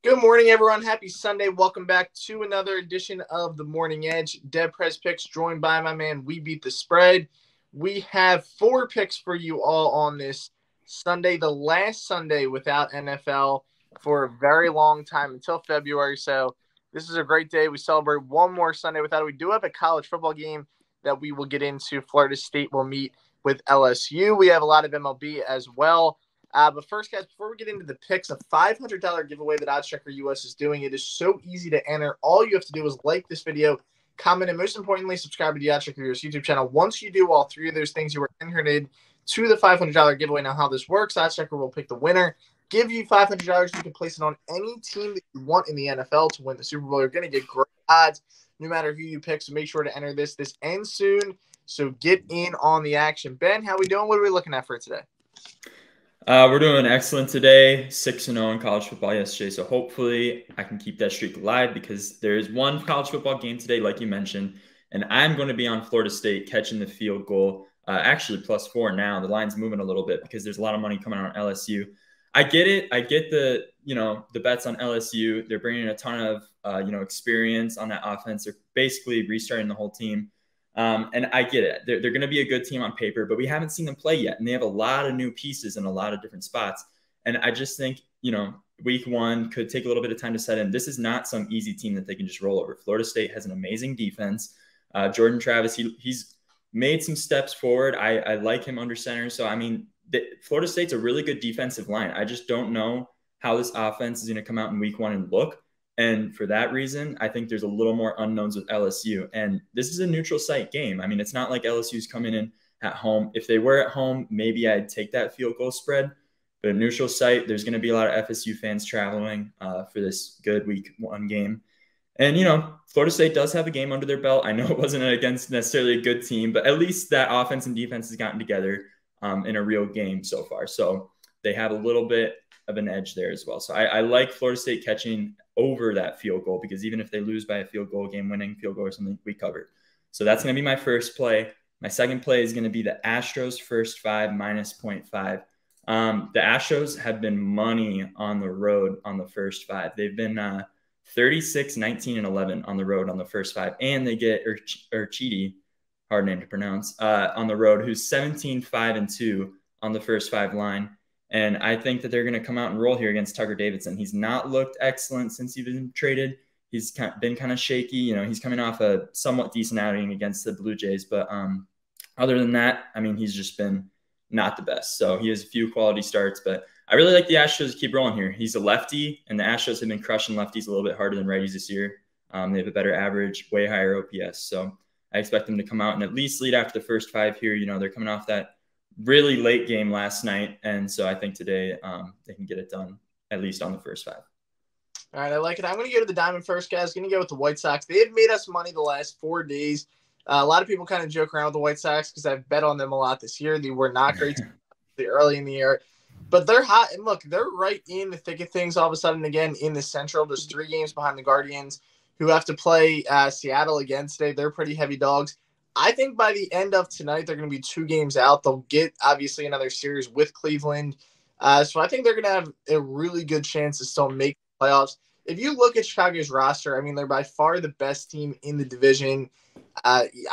Good morning, everyone. Happy Sunday. Welcome back to another edition of the Morning Edge. Dead Press Picks, joined by my man, We Beat the Spread. We have 4 picks for you all on this Sunday, the last Sunday without NFL for a very long time until February. So this is a great day. We celebrate one more Sunday without it. We do have a college football game that we will get into. Florida State will meet with LSU. We have a lot of MLB as well. But first, guys, before we get into the picks, a $500 giveaway that oddschecker US is doing. It is so easy to enter. All you have to do is like this video, comment, and most importantly, subscribe to the oddschecker US YouTube channel. Once you do all 3 of those things, you are entered to the $500 giveaway. Now, how this works, oddschecker will pick the winner, give you $500. You can place it on any team that you want in the NFL to win the Super Bowl. You're going to get great odds no matter who you pick, so make sure to enter this. This ends soon, so get in on the action. Ben, how we doing? What are we looking at for today? We're doing excellent today, 6-0 in college football yesterday, so hopefully I can keep that streak alive because there is one college football game today, like you mentioned, and I'm going to be on Florida State catching the field goal, actually +4 now. The line's moving a little bit because there's a lot of money coming out on LSU. I get it. I get the bets on LSU. They're bringing a ton of, experience on that offense. They're basically restarting the whole team. And I get it. They're going to be a good team on paper, but we haven't seen them play yet. And they have a lot of new pieces in a lot of different spots. And I just think, week 1 could take a little bit of time to set in. This is not some easy team that they can just roll over. Florida State has an amazing defense. Jordan Travis, he's made some steps forward. I like him under center. So, Florida State's a really good defensive line. I just don't know how this offense is going to come out in week 1 and look. And for that reason, I think there's a little more unknowns with LSU. And this is a neutral site game. It's not like LSU's coming in at home. If they were at home, maybe I'd take that field goal spread. But a neutral site, there's going to be a lot of FSU fans traveling for this good week 1 game. And, Florida State does have a game under their belt. I know it wasn't against necessarily a good team, but at least that offense and defense has gotten together in a real game so far. So they have a little bit of an edge there as well. So I like Florida State catching over that field goal because even if they lose by a field goal, game-winning field goal or something, we covered. So that's going to be my first play. My second play is going to be the Astros first 5 -0.5. The Astros have been money on the road on the first 5. They've been 36, 19, and 11 on the road on the first 5. And they get Urchidi, hard name to pronounce, on the road, who's 17, 5, and 2 on the first 5 line. And I think that they're going to come out and roll here against Tucker Davidson. He's not looked excellent since he's been traded. He's been kind of shaky. He's coming off a somewhat decent outing against the Blue Jays. But other than that, he's just been not the best. So he has a few quality starts. But I really like the Astros to keep rolling here. He's a lefty, and the Astros have been crushing lefties a little bit harder than righties this year. They have a better average, way higher OPS. So I expect them to come out and at least lead after the first 5 here. They're coming off that really late game last night. And so I think today they can get it done, at least on the first 5. All right, I like it. I'm going to go to the Diamond first, guys. Going to go with the White Sox. They have made us money the last 4 days. A lot of people kind of joke around with the White Sox because I've bet on them a lot this year. They were not great early in the year. But they're hot. And look, they're right in the thick of things all of a sudden again in the Central. There's 3 games behind the Guardians who have to play Seattle again today. They're pretty heavy dogs. I think by the end of tonight, they're going to be 2 games out. They'll get, obviously, another series with Cleveland. So I think they're going to have a really good chance to still make the playoffs. If you look at Chicago's roster, they're by far the best team in the division.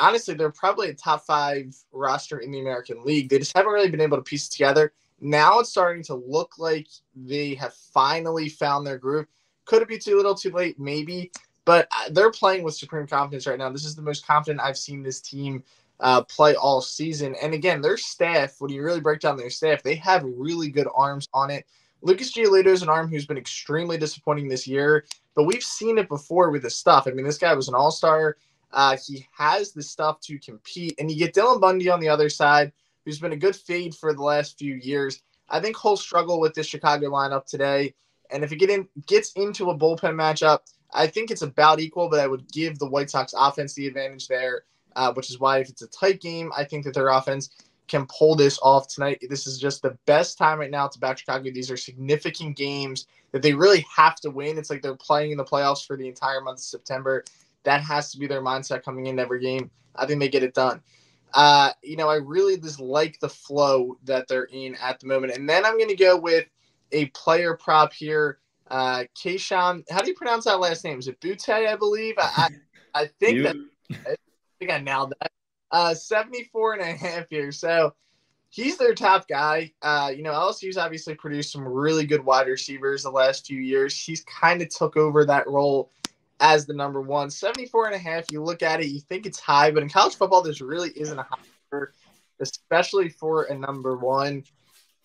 Honestly, they're probably a top 5 roster in the American League. They just haven't really been able to piece it together. Now it's starting to look like they have finally found their groove. Could it be too little, too late? Maybe. But they're playing with supreme confidence right now. This is the most confident I've seen this team play all season. And again, their staff, when you really break down their staff, they have really good arms on it. Lucas Giolito is an arm who's been extremely disappointing this year, but we've seen it before with his stuff. This guy was an all-star. He has the stuff to compete. And you get Dylan Bundy on the other side, who's been a good fade for the last few years. I think he'll struggle with this Chicago lineup today. And if it gets into a bullpen matchup, I think it's about equal, but I would give the White Sox offense the advantage there, which is why if it's a tight game, I think that their offense can pull this off tonight. This is just the best time right now to back Chicago. These are significant games that they really have to win. It's like they're playing in the playoffs for the entire month of September. That has to be their mindset coming in every game. I think they get it done. I really just like the flow that they're in at the moment. And then I'm going to go with a player prop here. Keishan. How do you pronounce that last name? Is it Butte, I believe? I think that I think I nailed that. 74.5 here. So he's their top guy. LSU's obviously produced some really good wide receivers the last few years. He's kind of took over that role as the number one. 74.5, you look at it, you think it's high, but in college football, this really isn't a high number, especially for a number one.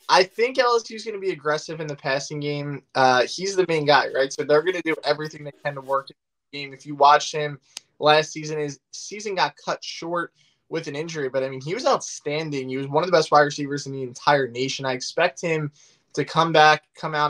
I think LSU is going to be aggressive in the passing game. He's the main guy, right? So they're going to do everything they can to work in the game. If you watch him last season, his season got cut short with an injury, but I mean, he was outstanding. He was one of the best wide receivers in the entire nation. I expect him to come out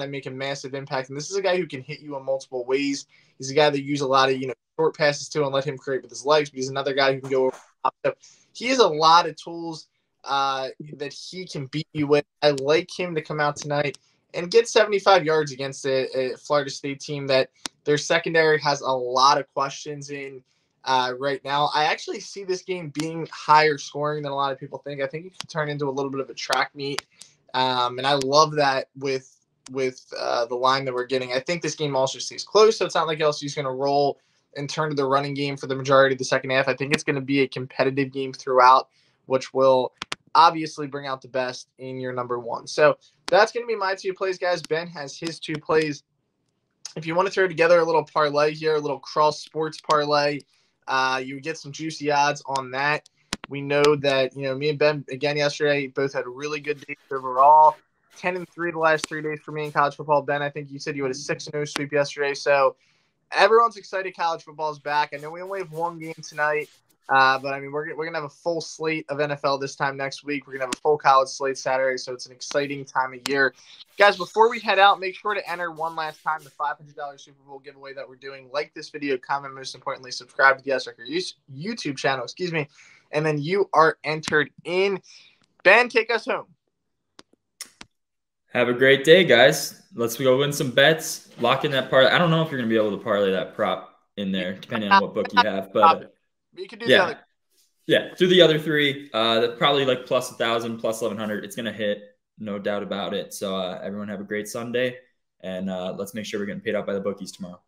and make a massive impact. And this is a guy who can hit you in multiple ways. He's a guy that use a lot of, short passes to and let him create with his legs, but he's another guy who can go over the top. So he has a lot of tools that he can beat you with. I like him to come out tonight and get 75 yards against a Florida State team that their secondary has a lot of questions in right now. I actually see this game being higher scoring than a lot of people think. I think it could turn into a little bit of a track meet. And I love that with the line that we're getting. I think this game also stays close, so it's not like LSU's going to roll and turn to the running game for the majority of the second half. I think it's going to be a competitive game throughout, which will obviously bring out the best in your number one. So that's going to be my 2 plays, guys. Ben has his 2 plays. If you want to throw together a little parlay here, a little cross sports parlay, you get some juicy odds on that. We know that, me and Ben, again, yesterday, both had really good days overall. 10-3 the last 3 days for me in college football. Ben, I think you said you had a 6-0 sweep yesterday. So everyone's excited college football is back. I know we only have one game tonight, but I mean, we're going to have a full slate of NFL this time next week. We're going to have a full college slate Saturday, so it's an exciting time of year. Guys, before we head out, make sure to enter one last time the $500 Super Bowl giveaway that we're doing. Like this video, comment, most importantly, subscribe to the oddschecker YouTube channel, and then you are entered in. Ben, take us home. Have a great day, guys. Let's go win some bets. Lock in that parlay. I don't know if you're going to be able to parlay that prop in there, depending on what book you have. But you can do the other. Yeah, do the other 3. Probably like plus 1,000, plus 1,100. It's going to hit, no doubt about it. So everyone have a great Sunday, and let's make sure we're getting paid out by the bookies tomorrow.